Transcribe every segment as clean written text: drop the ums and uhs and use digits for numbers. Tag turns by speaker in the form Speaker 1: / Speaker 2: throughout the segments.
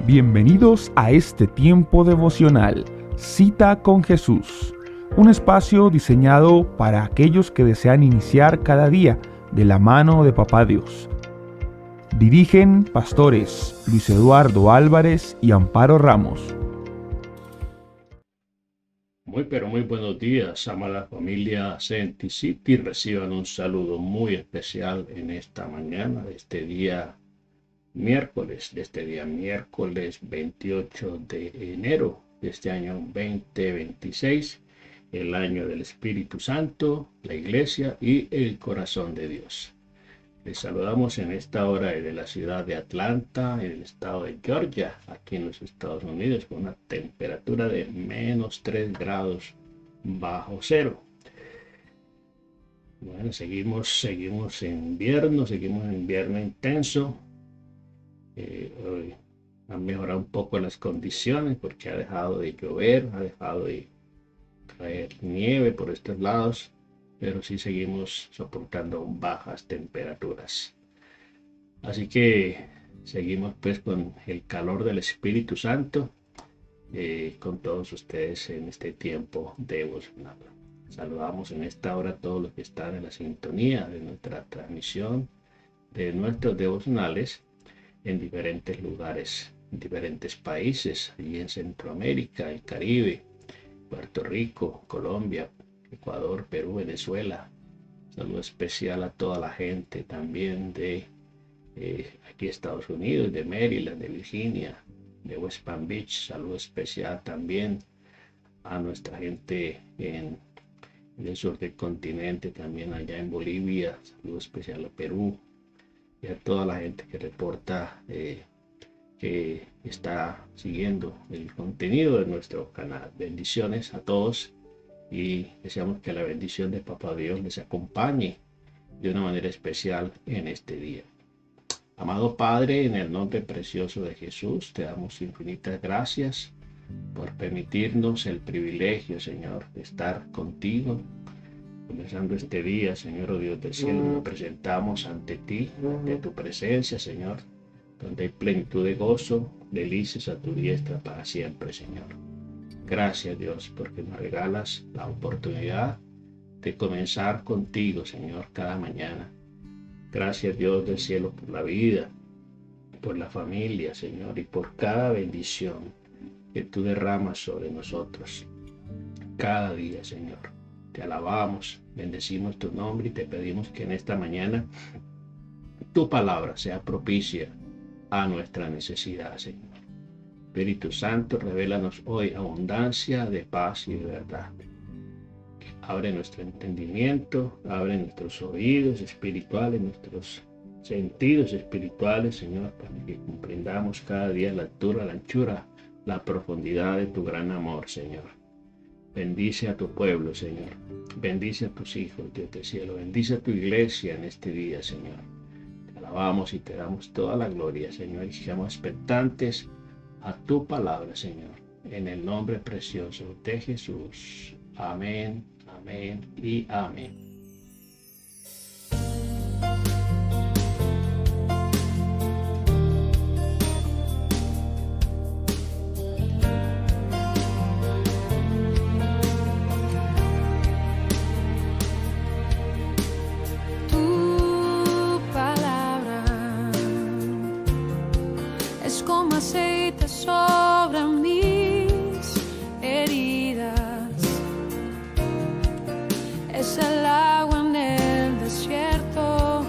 Speaker 1: Bienvenidos a este tiempo devocional, Cita con Jesús, un espacio diseñado para aquellos que desean iniciar cada día de la mano de Papá Dios. Dirigen pastores Luis Eduardo Álvarez y Amparo Ramos.
Speaker 2: Muy buenos días, amada familia Senti City. Reciban un saludo muy especial en esta mañana de este día miércoles 28 de enero de este año 2026, el año del Espíritu Santo, la Iglesia y el corazón de Dios. Les saludamos en esta hora desde la ciudad de Atlanta, en el estado de Georgia, aquí en los Estados Unidos, con una temperatura de -3 grados bajo cero. Bueno, seguimos en invierno intenso. Hoy han mejorado un poco las condiciones porque ha dejado de llover, ha dejado de caer nieve por estos lados, pero sí seguimos soportando bajas temperaturas. Así que seguimos pues con el calor del Espíritu Santo, con todos ustedes en este tiempo devocional. Saludamos en esta hora a todos los que están en la sintonía de nuestra transmisión, de nuestros devocionales en diferentes lugares, en diferentes países, allí en Centroamérica, el Caribe, Puerto Rico, Colombia, Ecuador, Perú, Venezuela. Saludo especial a toda la gente también de aquí Estados Unidos, de Maryland, de Virginia, de West Palm Beach. Saludo especial también a nuestra gente en el sur del continente, también allá en Bolivia. Saludo especial a Perú y a toda la gente que reporta que está siguiendo el contenido de nuestro canal. Bendiciones a todos y deseamos que la bendición de Papá Dios les acompañe de una manera especial en este día. Amado Padre, en el nombre precioso de Jesús, te damos infinitas gracias por permitirnos el privilegio, Señor, de estar contigo. Comenzando este día, Señor, oh Dios del cielo, nos presentamos ante ti, ante tu presencia, Señor, donde hay plenitud de gozo, delicias a tu diestra para siempre, Señor. Gracias, Dios, porque nos regalas la oportunidad de comenzar contigo, Señor, cada mañana. Gracias, Dios del cielo, por la vida, por la familia, Señor, y por cada bendición que tú derramas sobre nosotros cada día, Señor. Te alabamos, bendecimos tu nombre y te pedimos que en esta mañana tu palabra sea propicia a nuestra necesidad, Señor. Espíritu Santo, revélanos hoy abundancia de paz y de verdad. Abre nuestro entendimiento, abre nuestros oídos espirituales, nuestros sentidos espirituales, Señor, para que comprendamos cada día la altura, la anchura, la profundidad de tu gran amor, Señor. Bendice a tu pueblo, Señor. Bendice a tus hijos, Dios del cielo. Bendice a tu iglesia en este día, Señor. Te alabamos y te damos toda la gloria, Señor, y seamos expectantes a tu palabra, Señor. En el nombre precioso de Jesús. Amén, amén y amén.
Speaker 3: Como aceite sobre mis heridas, es el agua en el desierto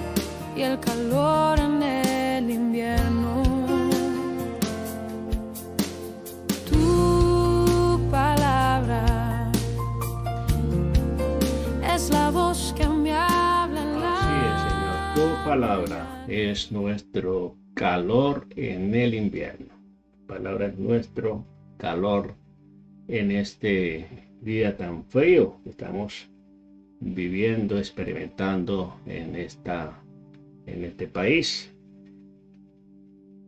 Speaker 3: y el calor en el invierno. Tu palabra es la voz que me habla en la...
Speaker 2: Así es, Señor, tu palabra es nuestro calor en el invierno. La palabra es nuestro calor en este día tan frío que estamos viviendo, experimentando en este país.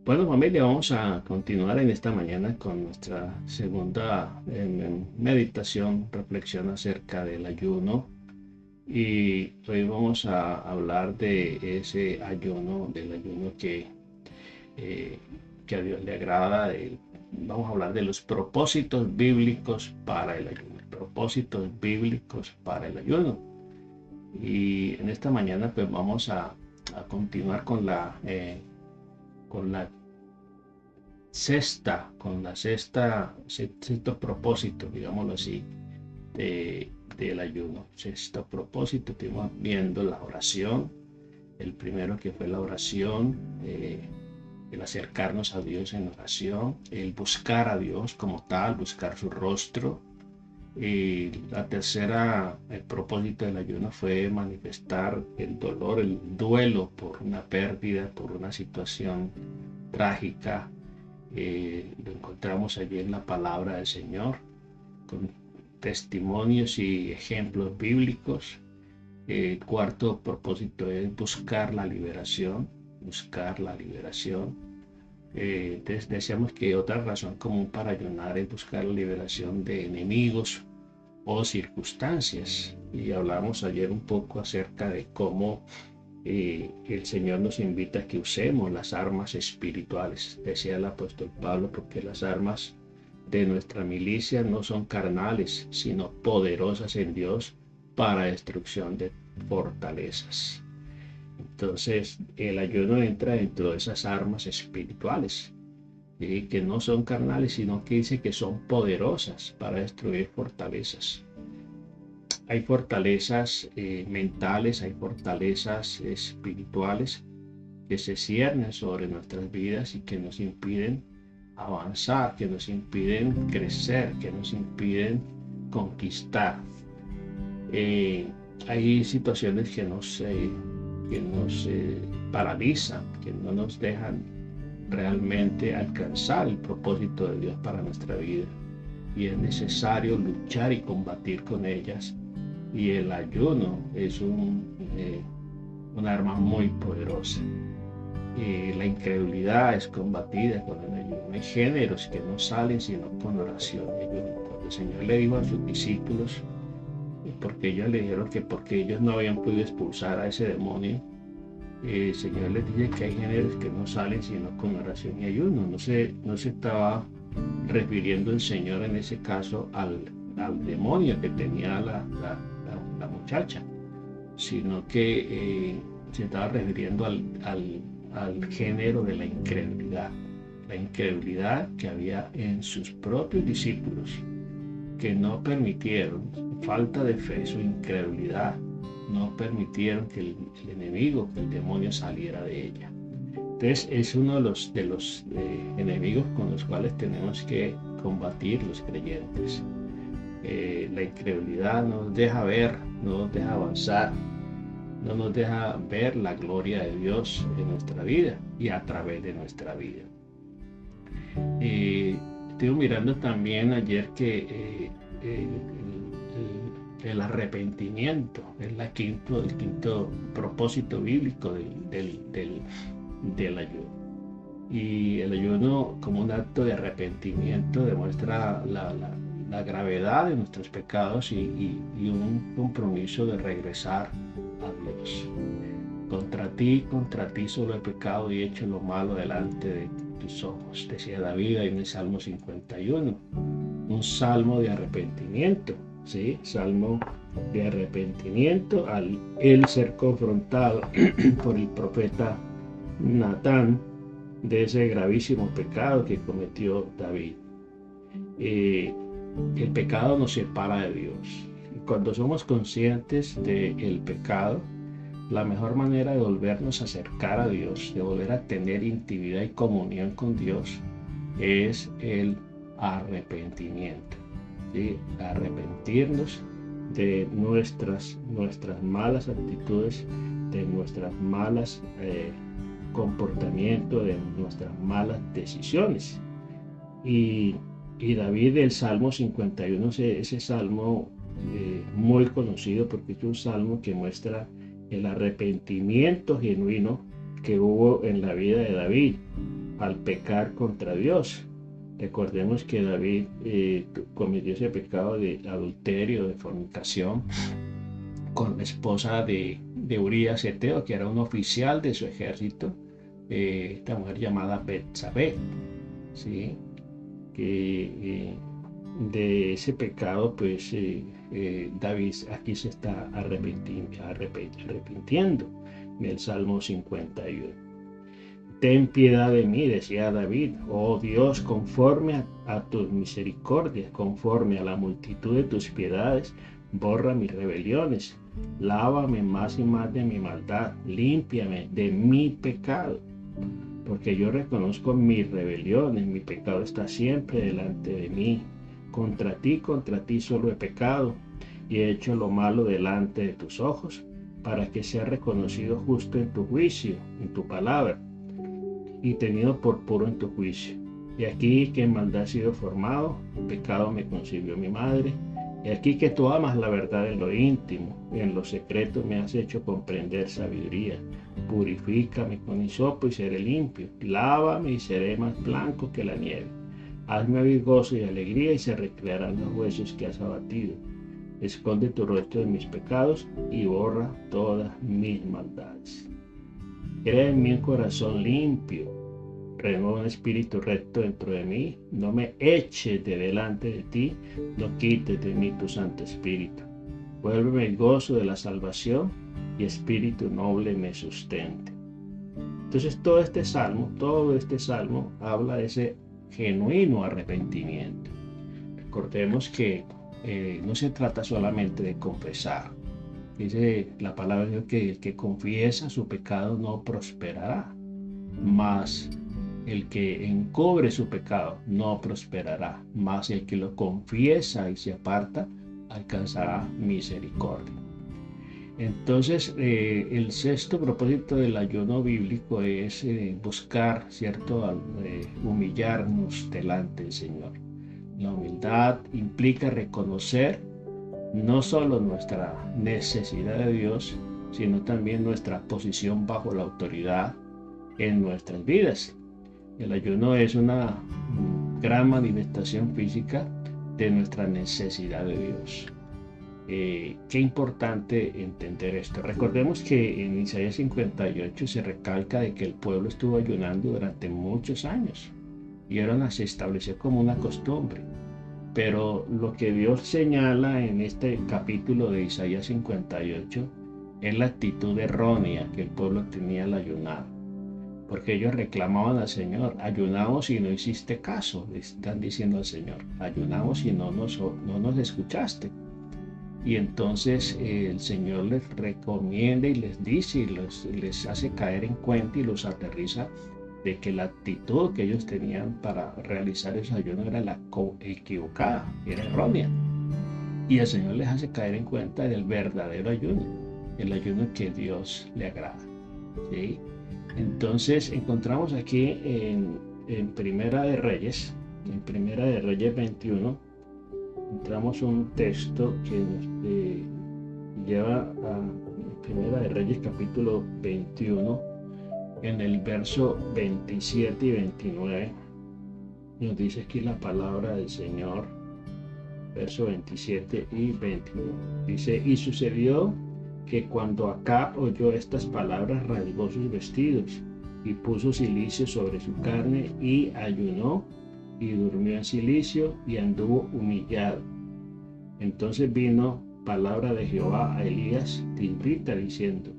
Speaker 2: Bueno, familia, vamos a continuar en esta mañana con nuestra segunda meditación, reflexión acerca del ayuno. Y hoy vamos a hablar de ese ayuno, del ayuno que que a Dios le agrada. Vamos a hablar de los propósitos bíblicos para el ayuno. Propósitos bíblicos para el ayuno. Y en esta mañana pues vamos a continuar con la sexto propósito, digámoslo así, del ayuno. Sexto propósito, estuvimos viendo la oración. El primero, que fue la oración, el acercarnos a Dios en oración, el buscar a Dios como tal, buscar su rostro. Y la tercera, el propósito del ayuno fue manifestar el dolor, el duelo por una pérdida, por una situación trágica. Lo encontramos allí en la palabra del Señor, con testimonios y ejemplos bíblicos. El cuarto propósito es buscar la liberación, entonces decíamos que otra razón común para ayunar es buscar la liberación de enemigos o circunstancias. Y hablamos ayer un poco acerca de cómo el Señor nos invita a que usemos las armas espirituales. Decía el apóstol Pablo, porque las armas de nuestra milicia no son carnales, sino poderosas en Dios para destrucción de fortalezas. Entonces el ayuno entra dentro de esas armas espirituales, que no son carnales, sino que dice que son poderosas para destruir fortalezas. Hay fortalezas mentales, hay fortalezas espirituales que se ciernen sobre nuestras vidas y que nos impiden avanzar, que nos impiden crecer, que nos impiden conquistar. Hay situaciones que nos paralizan, que no nos dejan realmente alcanzar el propósito de Dios para nuestra vida, y es necesario luchar y combatir con ellas, y el ayuno es un arma muy poderosa. La incredulidad es combatida con el ayuno. Hay géneros que no salen sino con oración y ayuno. Cuando el Señor le dijo a sus discípulos, porque ellos le dijeron que porque ellos no habían podido expulsar a ese demonio, el Señor les dice que hay géneros que no salen sino con oración y ayuno. No se estaba refiriendo el Señor en ese caso al demonio que tenía la muchacha, sino que se estaba refiriendo al género de la incredulidad que había en sus propios discípulos, que no permitieron, falta de fe, su incredulidad, no permitieron que el enemigo, que el demonio saliera de ella. Entonces es uno de los enemigos con los cuales tenemos que combatir los creyentes. La incredulidad no nos deja ver, no nos deja avanzar, no nos deja ver la gloria de Dios en nuestra vida y a través de nuestra vida. Estuve mirando también ayer que el arrepentimiento es el quinto propósito bíblico del ayuno. Y el ayuno, como un acto de arrepentimiento, demuestra la gravedad de nuestros pecados y un compromiso de regresar a Dios. Contra ti solo he pecado y he hecho lo malo delante de tus ojos, decía David en el Salmo 51, un salmo de arrepentimiento, ¿sí? Salmo de arrepentimiento al él ser confrontado por el profeta Natán de ese gravísimo pecado que cometió David. El pecado nos separa de Dios. Cuando somos conscientes del pecado, la mejor manera de volvernos a acercar a Dios, de volver a tener intimidad y comunión con Dios, es el arrepentimiento, ¿sí? Arrepentirnos de nuestras malas actitudes, de nuestras malas comportamientos, de nuestras malas decisiones. Y David, el Salmo 51, ese salmo muy conocido porque es un salmo que muestra el arrepentimiento genuino que hubo en la vida de David al pecar contra Dios. Recordemos que David cometió ese pecado de adulterio, de fornicación, con la esposa de Urías Eteo, que era un oficial de su ejército, esta mujer llamada Betsabé, ¿sí? Que de ese pecado, pues David aquí se está arrepintiendo en el Salmo 51. Ten piedad de mí, decía David, oh Dios, conforme a tus misericordias, conforme a la multitud de tus piedades, borra mis rebeliones, lávame más y más de mi maldad, límpiame de mi pecado, porque yo reconozco mis rebeliones, mi pecado está siempre delante de mí. Contra ti solo he pecado y he hecho lo malo delante de tus ojos, para que sea reconocido justo en tu juicio, en tu palabra, y tenido por puro en tu juicio. Y aquí que en maldad he sido formado, pecado me concibió mi madre. Y aquí que tú amas la verdad en lo íntimo, en lo secreto me has hecho comprender sabiduría. Purifícame con hisopo y seré limpio. Lávame y seré más blanco que la nieve. Hazme oír gozo y alegría y se recrearán los huesos que has abatido. Esconde tu rostro de mis pecados y borra todas mis maldades. Crea en mí un corazón limpio, renueva un espíritu recto dentro de mí, no me eches de delante de ti, no quites de mí tu Santo Espíritu. Vuélveme el gozo de la salvación y espíritu noble me sustente. Entonces todo este salmo habla de ese genuino arrepentimiento. Recordemos que no se trata solamente de confesar. Dice la palabra de Dios que el que confiesa su pecado no prosperará, mas el que encubre su pecado no prosperará, mas el que lo confiesa y se aparta alcanzará misericordia. Entonces, el sexto propósito del ayuno bíblico es buscar, ¿cierto?, humillarnos delante del Señor. La humildad implica reconocer no solo nuestra necesidad de Dios, sino también nuestra posición bajo la autoridad en nuestras vidas. El ayuno es una gran manifestación física de nuestra necesidad de Dios. Qué importante entender esto. Recordemos que en Isaías 58 se recalca de que el pueblo estuvo ayunando durante muchos años y ahora se estableció como una costumbre. Pero lo que Dios señala en este capítulo de Isaías 58 es la actitud errónea que el pueblo tenía al ayunar. Porque ellos reclamaban al Señor, ayunamos y no hiciste caso, le están diciendo al Señor, ayunamos y no nos escuchaste. Y entonces el Señor les recomienda y les dice y les hace caer en cuenta y los aterriza de que la actitud que ellos tenían para realizar ese ayuno era la equivocada, era errónea. Y el Señor les hace caer en cuenta del verdadero ayuno, el ayuno que Dios le agrada, ¿sí? Entonces encontramos aquí en Primera de Reyes 21, encontramos un texto que nos lleva a Primera de Reyes capítulo 21, en el verso 27 y 29, nos dice aquí la palabra del Señor, verso 27 y 29. Dice, y sucedió que cuando Acab oyó estas palabras, rasgó sus vestidos y puso cilicio sobre su carne y ayunó y durmió en cilicio y anduvo humillado. Entonces vino palabra de Jehová a Elías Tisbita diciendo,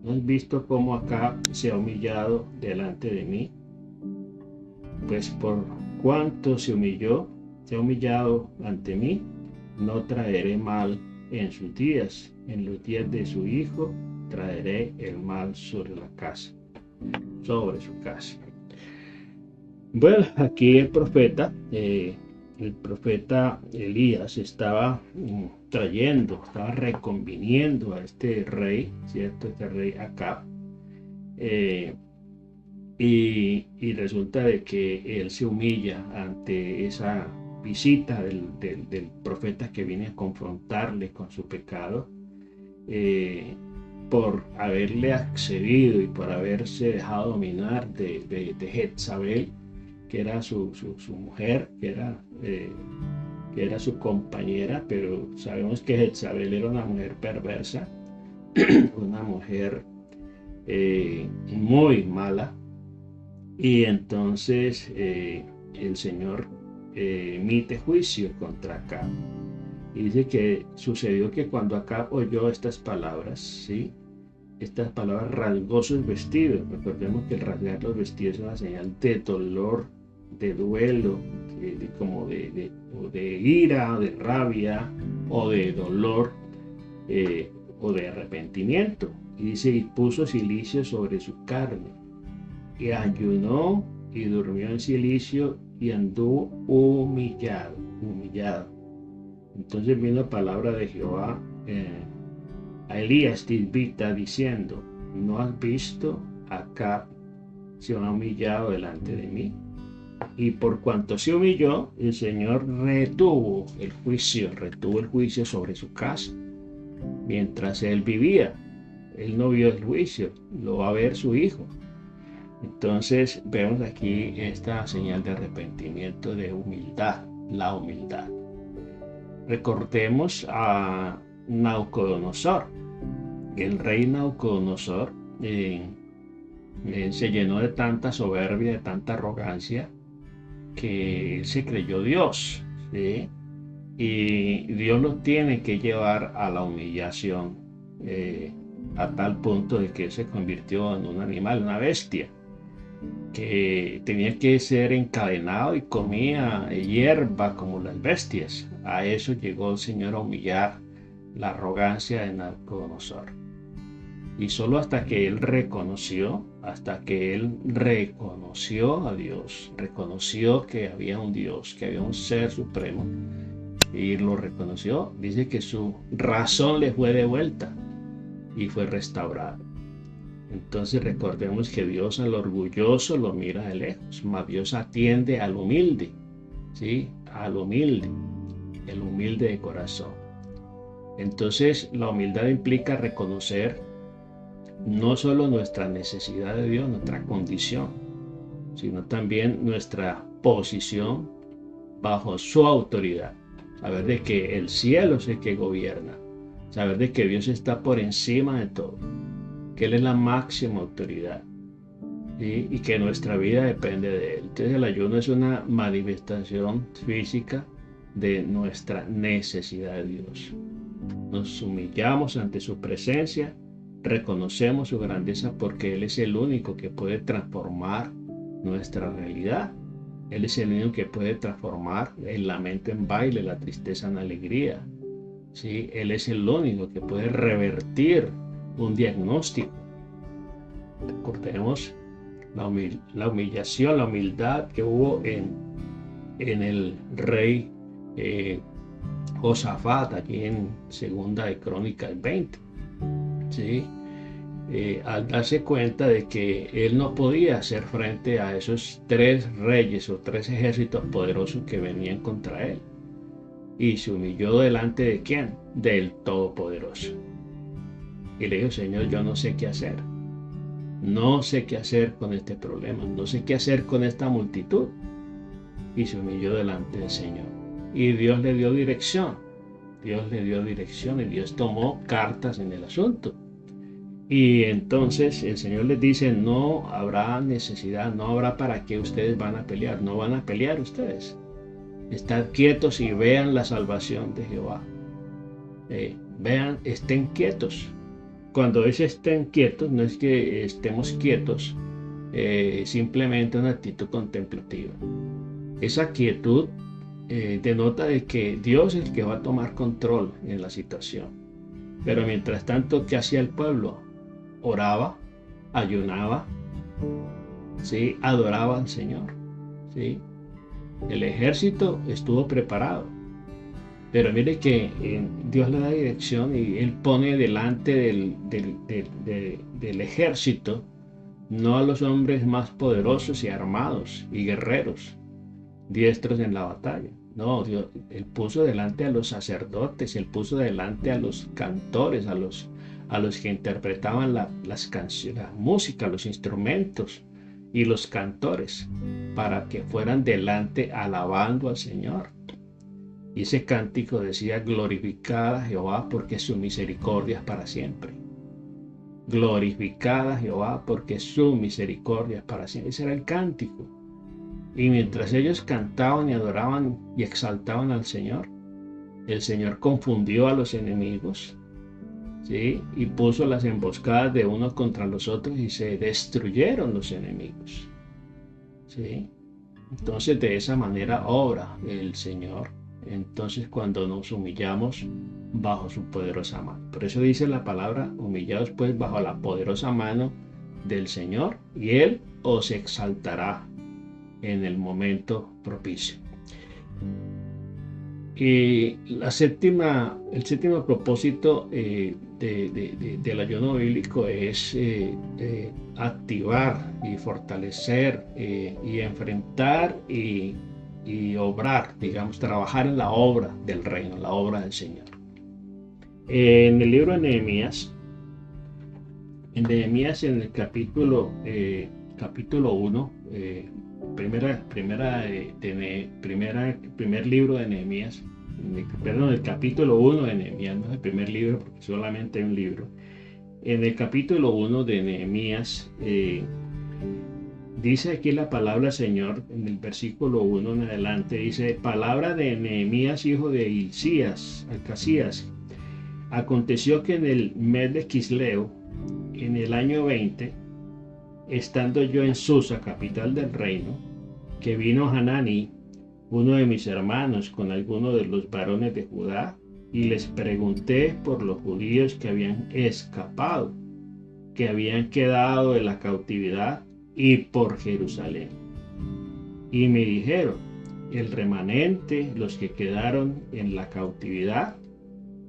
Speaker 2: ¿no has visto cómo Acab se ha humillado delante de mí? Pues por cuanto se ha humillado ante mí, no traeré mal en sus días. En los días de su hijo traeré el mal sobre su casa. Bueno, aquí el profeta Elías estaba reconviniendo a este rey, ¿cierto? Este rey Acab. Y resulta de que él se humilla ante esa visita del profeta que viene a confrontarle con su pecado, por haberle accedido y por haberse dejado dominar de Jezabel, que era su mujer, que era su compañera, pero sabemos que Jezabel era una mujer perversa, una mujer muy mala, Y entonces el Señor emite juicio contra Acab. Y dice que sucedió que cuando Acab oyó estas palabras, ¿sí? Estas palabras, rasgó sus vestidos. Recordemos que el rasgar los vestidos es una señal de dolor, de duelo, como de ira, de rabia, o de dolor, o de arrepentimiento. Y dice, y puso cilicio sobre su carne, y ayunó y durmió en cilicio y anduvo humillado. Entonces vino palabra de Jehová a Elías Tisbita diciendo, ¿no has visto? Acab se ha humillado delante de mí. Y por cuanto se humilló, el Señor retuvo el juicio sobre su casa. Mientras él vivía, él no vio el juicio, lo va a ver su hijo. Entonces vemos aquí esta señal de arrepentimiento, de humildad, la humildad. Recordemos a Nabucodonosor. El rey Nabucodonosor se llenó de tanta soberbia, de tanta arrogancia, que él se creyó Dios, ¿sí? Y Dios lo tiene que llevar a la humillación, a tal punto de que él se convirtió en un animal, una bestia, que tenía que ser encadenado y comía hierba como las bestias. A eso llegó el Señor a humillar la arrogancia de Nabucodonosor. Y solo hasta que él reconoció a Dios, reconoció que había un Dios, que había un ser supremo, y lo reconoció, dice que su razón le fue devuelta y fue restaurada. Entonces recordemos que Dios al orgulloso lo mira de lejos, mas Dios atiende al humilde, ¿sí? Al humilde, el humilde de corazón. Entonces la humildad implica reconocer no solo nuestra necesidad de Dios, nuestra condición, sino también nuestra posición bajo su autoridad. Saber de que el cielo es el que gobierna, saber de que Dios está por encima de todo, que Él es la máxima autoridad, ¿sí? Y que nuestra vida depende de Él. Entonces el ayuno es una manifestación física de nuestra necesidad de Dios. Nos humillamos ante su presencia, reconocemos su grandeza porque Él es el único que puede transformar nuestra realidad. Él es el único que puede transformar el lamento en baile, la tristeza en alegría, ¿sí? Él es el único que puede revertir un diagnóstico. Recordemos la humillación, la humildad que hubo en el rey Josafat, aquí en Segunda de Crónicas 20, ¿sí? Al darse cuenta de que él no podía hacer frente a esos 3 reyes o 3 ejércitos poderosos que venían contra él, y se humilló delante de ¿quién? Del Todopoderoso. Y le dijo, Señor, yo no sé qué hacer. No sé qué hacer con este problema. No sé qué hacer con esta multitud. Y se humilló delante del Señor. Y Dios le dio dirección. Dios le dio dirección y Dios tomó cartas en el asunto. Y entonces el Señor les dice, no habrá necesidad, no habrá para qué ustedes van a pelear. No van a pelear ustedes. Estad quietos y vean la salvación de Jehová. Vean, estén quietos. Cuando dice estén quietos, no es que estemos quietos, simplemente una actitud contemplativa. Esa quietud denota de que Dios es el que va a tomar control en la situación. Pero mientras tanto, ¿qué hacía el pueblo? Oraba, ayunaba, ¿sí? Adoraba al Señor, ¿sí? El ejército estuvo preparado. Pero mire que Dios le da dirección y Él pone delante del ejército no a los hombres más poderosos y armados y guerreros, diestros en la batalla. No, Dios, Él puso delante a los sacerdotes, Él puso delante a los cantores, a los que interpretaban las canciones, la música, los instrumentos y los cantores, para que fueran delante alabando al Señor. Y ese cántico decía, glorificad a Jehová porque su misericordia es para siempre. glorificad a Jehová porque su misericordia es para siempre. Ese era el cántico. Y mientras ellos cantaban y adoraban y exaltaban al Señor, el Señor confundió a los enemigos, ¿sí? Y puso las emboscadas de unos contra los otros y se destruyeron los enemigos, ¿sí? Entonces de esa manera obra el Señor. Entonces cuando nos humillamos bajo su poderosa mano. Por eso dice la palabra, humillados pues bajo la poderosa mano del Señor, y Él os exaltará en el momento propicio. Y el séptimo propósito del ayuno bíblico es activar y fortalecer y enfrentar y obrar, digamos, trabajar en la obra del reino, la obra del Señor. En el libro de Nehemías, en el capítulo 1, primer libro de Nehemías, el capítulo 1 de Nehemías, no es el primer libro porque solamente hay un libro. En el capítulo 1 de Nehemías, dice aquí la palabra del Señor, en el versículo 1 en adelante, dice, palabra de Nehemías, hijo de Hilcías. Aconteció que en el mes de Quisleo, en el año 20, estando yo en Susa, capital del reino, que vino Hananí, uno de mis hermanos, con algunos de los varones de Judá, y les pregunté por los judíos que habían escapado, que habían quedado de la cautividad, y por Jerusalén. Y me dijeron, el remanente, los que quedaron en la cautividad,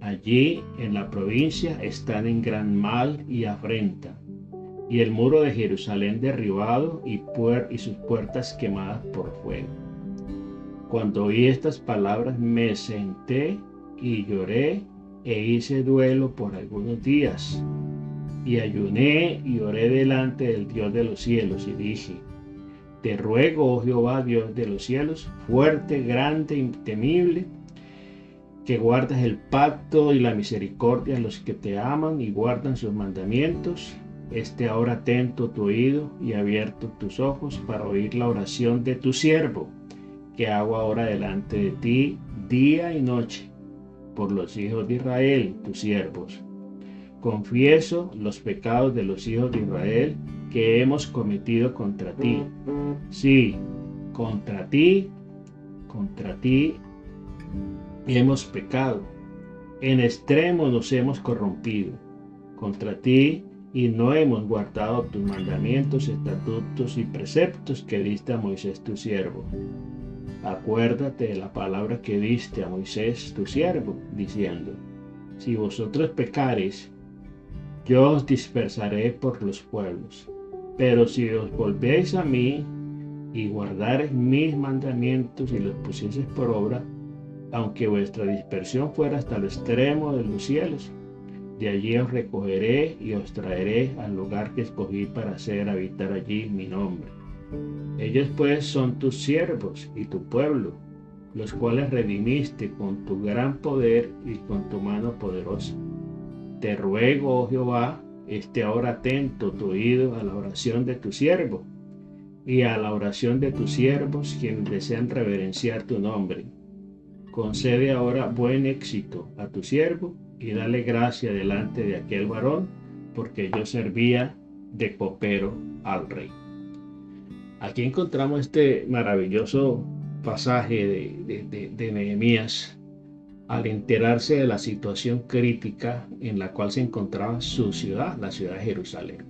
Speaker 2: allí en la provincia, están en gran mal y afrenta, y el muro de Jerusalén derribado y sus puertas quemadas por fuego. Cuando oí estas palabras me senté y lloré e hice duelo por algunos días, y ayuné y oré delante del Dios de los cielos y dije, te ruego, oh Jehová, Dios de los cielos, fuerte, grande y temible, que guardas el pacto y la misericordia a los que te aman y guardan sus mandamientos, esté ahora atento tu oído y abierto tus ojos para oír la oración de tu siervo, que hago ahora delante de ti día y noche, por los hijos de Israel, tus siervos. Confieso los pecados de los hijos de Israel que hemos cometido contra ti. Sí, contra ti hemos pecado. En extremo nos hemos corrompido contra ti y no hemos guardado tus mandamientos, estatutos y preceptos que diste a Moisés tu siervo. Acuérdate de la palabra que diste a Moisés tu siervo, diciendo, si vosotros pecareis, yo os dispersaré por los pueblos. Pero si os volvéis a mí y guardareis mis mandamientos y los pusieseis por obra, aunque vuestra dispersión fuera hasta el extremo de los cielos, de allí os recogeré y os traeré al lugar que escogí para hacer habitar allí mi nombre. Ellos pues son tus siervos y tu pueblo, los cuales redimiste con tu gran poder y con tu mano poderosa. Te ruego, oh Jehová, esté ahora atento tu oído a la oración de tu siervo y a la oración de tus siervos quienes desean reverenciar tu nombre. Concede ahora buen éxito a tu siervo y dale gracia delante de aquel varón, porque yo servía de copero al rey. Aquí encontramos este maravilloso pasaje de Nehemías al enterarse de la situación crítica en la cual se encontraba su ciudad, la ciudad de Jerusalén.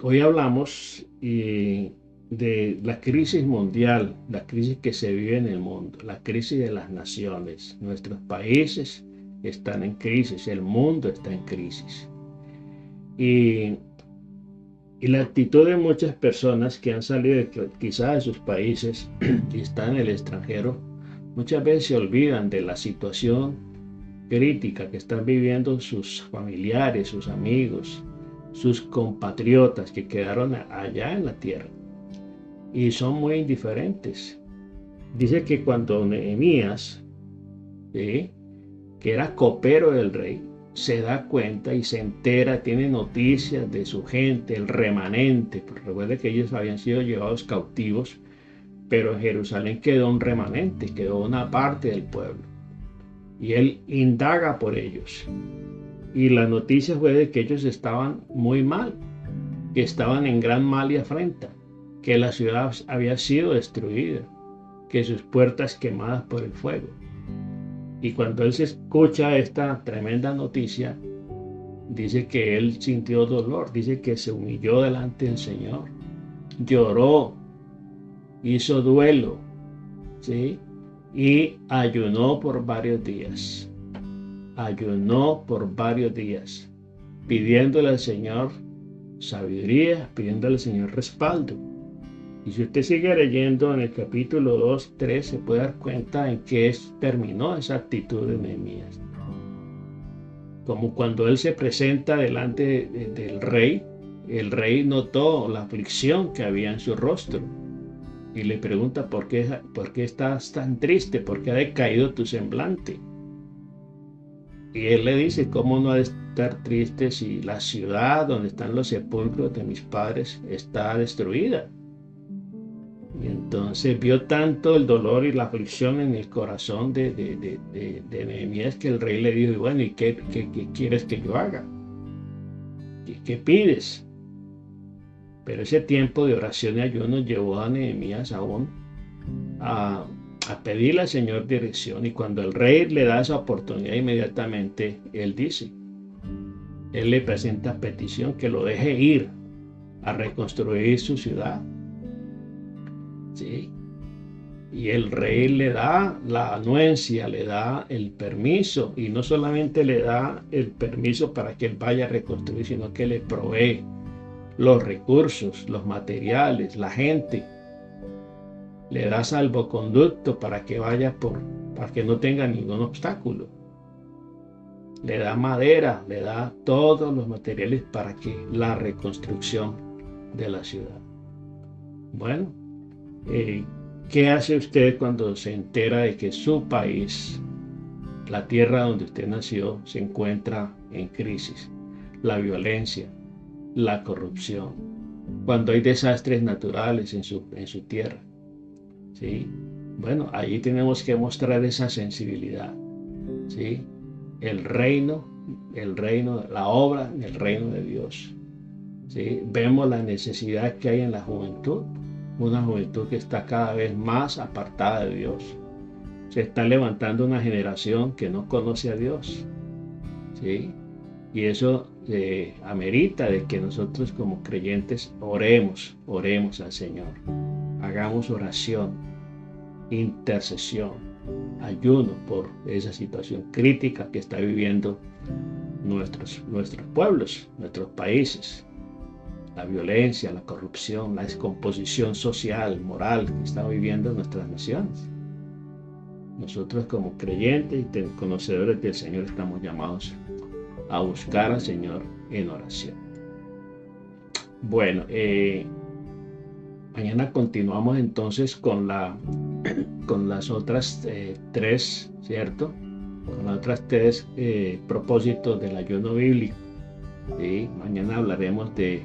Speaker 2: Hoy hablamos de la crisis mundial, la crisis que se vive en el mundo, la crisis de las naciones. Nuestros países están en crisis, el mundo está en crisis. Y la actitud de muchas personas que han salido quizás de sus países y están en el extranjero, muchas veces se olvidan de la situación crítica que están viviendo sus familiares, sus amigos, sus compatriotas que quedaron allá en la tierra. Y son muy indiferentes. Dice que cuando Nehemías, ¿sí?, que era copero del rey, se da cuenta y se entera, tiene noticias de su gente, el remanente, porque recuerde que ellos habían sido llevados cautivos, pero en Jerusalén quedó un remanente, quedó una parte del pueblo. Y él indaga por ellos. Y la noticia fue de que ellos estaban muy mal, que estaban en gran mal y afrenta, que la ciudad había sido destruida, que sus puertas quemadas por el fuego. Y cuando él se escucha esta tremenda noticia, dice que él sintió dolor, dice que se humilló delante del Señor, lloró, hizo duelo, ¿sí? Y ayunó por varios días. Ayunó por varios días, pidiéndole al Señor sabiduría, pidiéndole al Señor respaldo. Y si usted sigue leyendo en el capítulo 2, 3, se puede dar cuenta en qué terminó esa actitud de Nehemías. Como cuando él se presenta delante del rey, el rey notó la aflicción que había en su rostro y le pregunta ¿por qué estás tan triste? ¿Por qué ha decaído tu semblante? Y él le dice, ¿cómo no ha de estar triste si la ciudad donde están los sepulcros de mis padres está destruida? Y entonces vio tanto el dolor y la aflicción en el corazón de Nehemías que el rey le dijo, bueno, ¿y qué quieres que yo haga? ¿Qué pides? Pero ese tiempo de oración y ayuno llevó a Nehemías aún a pedirle al Señor dirección, y cuando el rey le da esa oportunidad, inmediatamente él le presenta petición que lo deje ir a reconstruir su ciudad, ¿sí? Y el rey le da la anuencia, le da el permiso, y no solamente le da el permiso para que él vaya a reconstruir, sino que le provee los recursos, los materiales, la gente. Le da salvoconducto para que vaya para que no tenga ningún obstáculo. Le da madera, le da todos los materiales para que la reconstrucción de la ciudad. Bueno, ¿qué hace usted cuando se entera de que su país, la tierra donde usted nació, se encuentra en crisis? La violencia, la corrupción, cuando hay desastres naturales en su tierra. ¿Sí? Bueno, ahí tenemos que mostrar esa sensibilidad, ¿sí? El reino, la obra en el reino de Dios, ¿sí? Vemos la necesidad que hay en la juventud, una juventud que está cada vez más apartada de Dios. Se está levantando una generación que no conoce a Dios, ¿sí? Y eso amerita de que nosotros como creyentes oremos al Señor. Hagamos oración, intercesión, ayuno por esa situación crítica que está viviendo nuestros pueblos, nuestros países. La violencia, la corrupción, la descomposición social, moral que están viviendo nuestras naciones. Nosotros como creyentes y conocedores del Señor estamos llamados a buscar al Señor en oración. Bueno, mañana continuamos entonces con las otras tres, ¿cierto? Con las otras tres propósitos del ayuno bíblico. ¿Sí? Mañana hablaremos de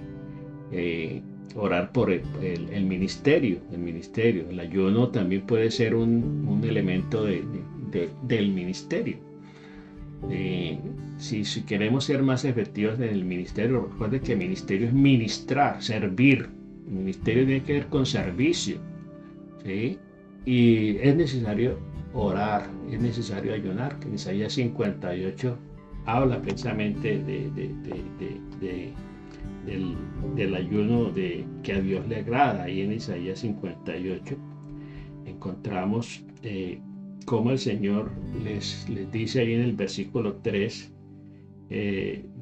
Speaker 2: orar por el ministerio. El ayuno también puede ser un elemento del ministerio. Si queremos ser más efectivos en el ministerio, recuerde que el ministerio es ministrar, servir. El ministerio tiene que ver con servicio, ¿sí? Y es necesario orar, es necesario ayunar, que en Isaías 58 habla precisamente del ayuno que a Dios le agrada. Ahí en Isaías 58 encontramos cómo el Señor les dice ahí en el versículo 3,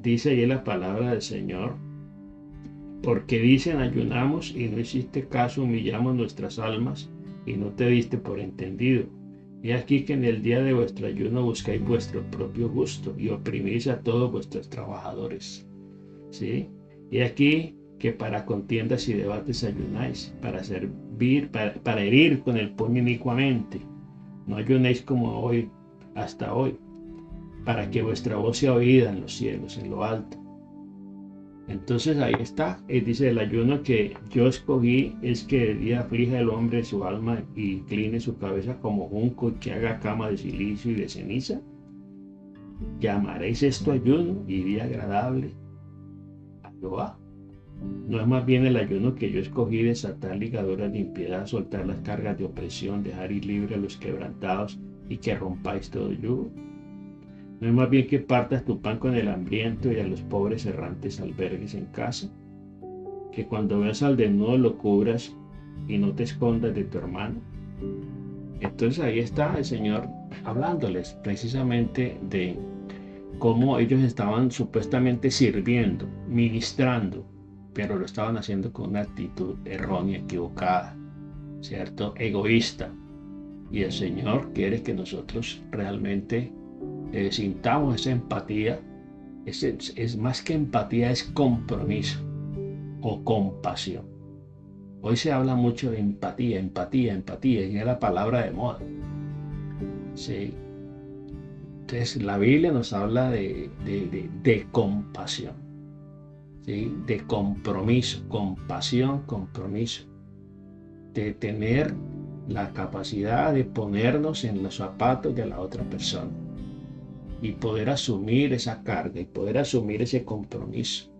Speaker 2: dice ahí la palabra del Señor: porque dicen ayunamos y no hiciste caso, humillamos nuestras almas y no te diste por entendido. He aquí que en el día de vuestro ayuno buscáis vuestro propio gusto y oprimís a todos vuestros trabajadores. ¿Sí? He aquí que para contiendas y debates ayunáis, para servir, para herir con el puño inicuamente. No ayunéis como hoy, hasta hoy. para que vuestra voz sea oída en los cielos, en lo alto. Entonces ahí está, dice el ayuno que yo escogí es que el día aflija el hombre su alma y incline su cabeza como junco y que haga cama de silicio y de ceniza. ¿Llamaréis esto ayuno y día agradable a Jehová? ¿No es más bien el ayuno que yo escogí desatar ligaduras de impiedad, soltar las cargas de opresión, dejar ir libre a los quebrantados y que rompáis todo yugo? ¿No es más bien que partas tu pan con el hambriento y a los pobres errantes albergues en casa? Que cuando veas al desnudo lo cubras y no te escondas de tu hermano. Entonces ahí está el Señor hablándoles precisamente de cómo ellos estaban supuestamente sirviendo, ministrando, pero lo estaban haciendo con una actitud errónea, equivocada, ¿cierto? Egoísta. Y el Señor quiere que nosotros realmente sintamos esa empatía. Es más que empatía, es compromiso o compasión. Hoy se habla mucho de empatía, y es la palabra de moda. Sí. Entonces la Biblia nos habla de compasión, ¿sí? De compromiso, compasión, compromiso, de tener la capacidad de ponernos en los zapatos de la otra persona y poder asumir esa carga y poder asumir ese compromiso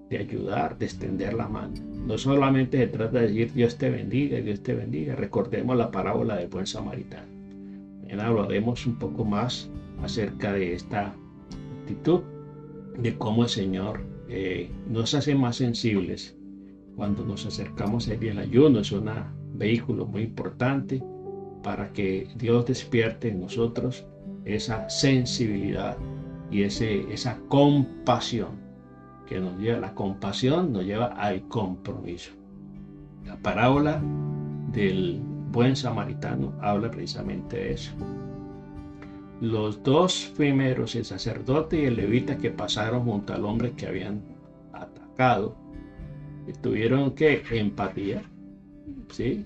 Speaker 2: de ayudar, de extender la mano. No solamente se trata de decir Dios te bendiga, Dios te bendiga. Recordemos la parábola del buen samaritano. Mañana hablaremos un poco más acerca de esta actitud, de cómo el Señor nos hace más sensibles cuando nos acercamos a Él. Y el ayuno es un vehículo muy importante para que Dios despierte en nosotros esa sensibilidad y esa compasión que nos lleva. La compasión nos lleva al compromiso. La parábola del buen samaritano habla precisamente de eso. Los dos primeros, el sacerdote y el levita que pasaron junto al hombre que habían atacado, tuvieron que empatía, ¿sí?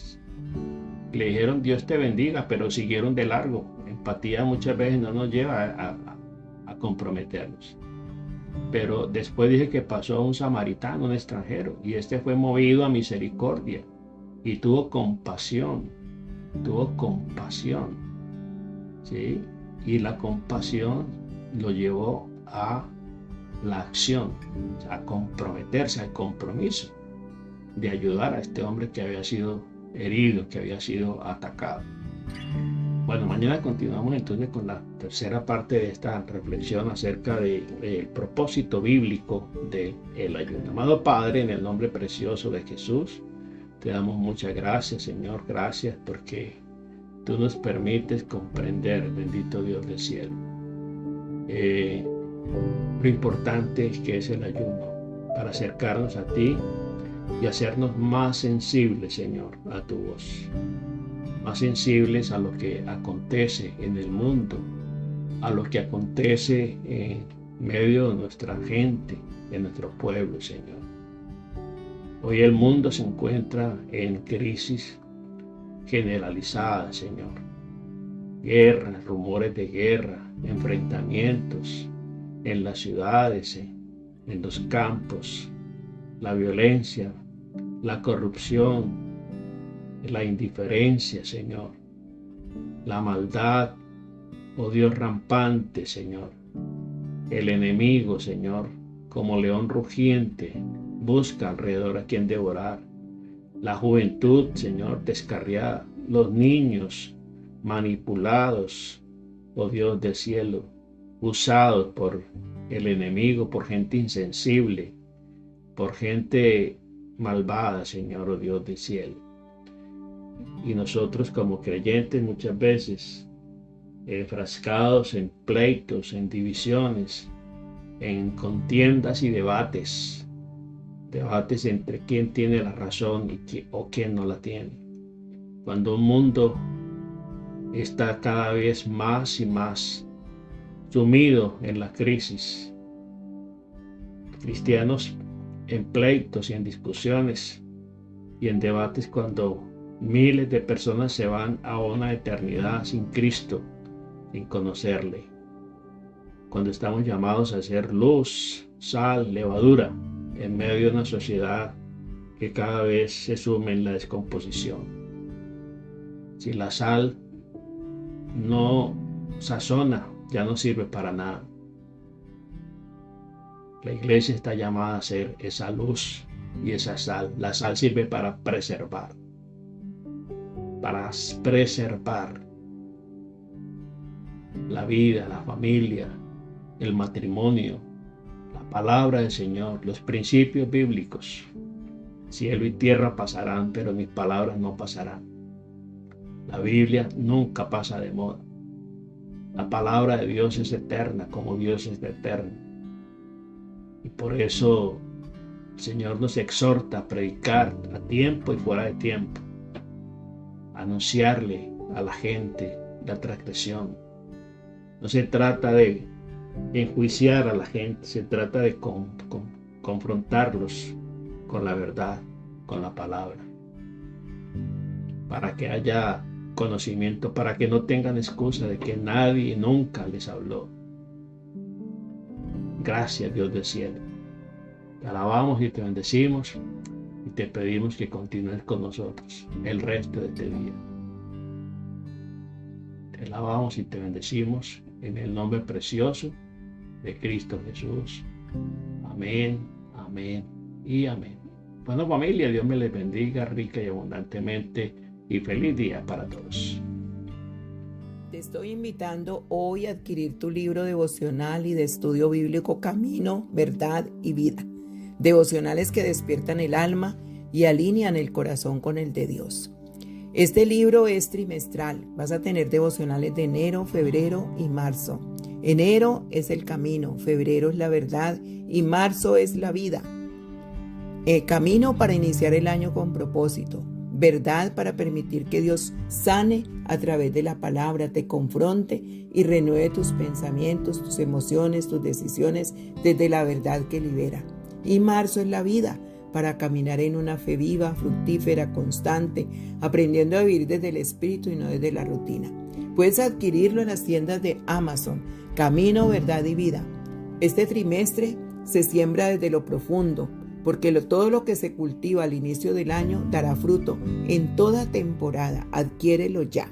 Speaker 2: Le dijeron Dios te bendiga, pero siguieron de largo. Empatía muchas veces no nos lleva a comprometernos. Pero después dije que pasó a un samaritano, un extranjero, y este fue movido a misericordia y tuvo compasión, ¿sí? Y la compasión lo llevó a la acción, a comprometerse, al compromiso de ayudar a este hombre que había sido herido, que había sido atacado. Bueno, mañana continuamos entonces con la tercera parte de esta reflexión acerca del propósito bíblico del ayuno. Amado Padre, en el nombre precioso de Jesús, te damos muchas gracias, Señor, gracias porque tú nos permites comprender, bendito Dios del cielo, lo importante que es el ayuno para acercarnos a ti y hacernos más sensibles, Señor, a tu voz, más sensibles a lo que acontece en el mundo, a lo que acontece en medio de nuestra gente, en nuestro pueblo, Señor. Hoy el mundo se encuentra en crisis generalizada, Señor. Guerras, rumores de guerra, enfrentamientos en las ciudades, en los campos, la violencia, la corrupción, la indiferencia, Señor, la maldad, oh Dios rampante, Señor. El enemigo, Señor, como león rugiente, busca alrededor a quien devorar. La juventud, Señor, descarriada, los niños manipulados, oh Dios del cielo, usados por el enemigo, por gente insensible, por gente malvada, Señor, oh Dios del cielo. Y nosotros como creyentes muchas veces enfrascados en pleitos, en divisiones, en contiendas y debates entre quién tiene la razón o quién no la tiene. Cuando un mundo está cada vez más y más sumido en la crisis, cristianos en pleitos y en discusiones y en debates, cuando miles de personas se van a una eternidad sin Cristo, sin conocerle. cuando estamos llamados a ser luz, sal, levadura, en medio de una sociedad que cada vez se sume en la descomposición. Si la sal no sazona, ya no sirve para nada. La iglesia está llamada a ser esa luz y esa sal. La sal sirve para preservar la vida, la familia, el matrimonio, la palabra del Señor, los principios bíblicos. Cielo y tierra pasarán, pero mis palabras no pasarán. La Biblia nunca pasa de moda. La palabra de Dios es eterna, como Dios es eterno. Y por eso el Señor nos exhorta a predicar a tiempo y fuera de tiempo, a anunciarle a la gente la transgresión. No se trata de enjuiciar a la gente, se trata de confrontarlos con la verdad, con la palabra, para que haya conocimiento, para que no tengan excusa de que nadie nunca les habló. Gracias, Dios del cielo. Te alabamos y te bendecimos y te pedimos que continúes con nosotros el resto de este día. Te alabamos y te bendecimos en el nombre precioso de Cristo Jesús. Amén, amén y amén. Bueno, familia, Dios me les bendiga rica y abundantemente y feliz día para todos.
Speaker 4: Te estoy invitando hoy a adquirir tu libro devocional y de estudio bíblico Camino, Verdad y Vida. Devocionales que despiertan el alma y alinean el corazón con el de Dios. Este libro es trimestral. Vas a tener devocionales de enero, febrero y marzo. Enero es el camino, febrero es la verdad y marzo es la vida. Camino para iniciar el año con propósito. Verdad para permitir que Dios sane a través de la palabra, te confronte y renueve tus pensamientos, tus emociones, tus decisiones desde la verdad que libera. Y marzo es la vida, para caminar en una fe viva, fructífera, constante, aprendiendo a vivir desde el espíritu y no desde la rutina. Puedes adquirirlo en las tiendas de Amazon, Camino, Verdad y Vida. Este trimestre se siembra desde lo profundo, porque todo lo que se cultiva al inicio del año dará fruto en toda temporada. Adquiérelo ya.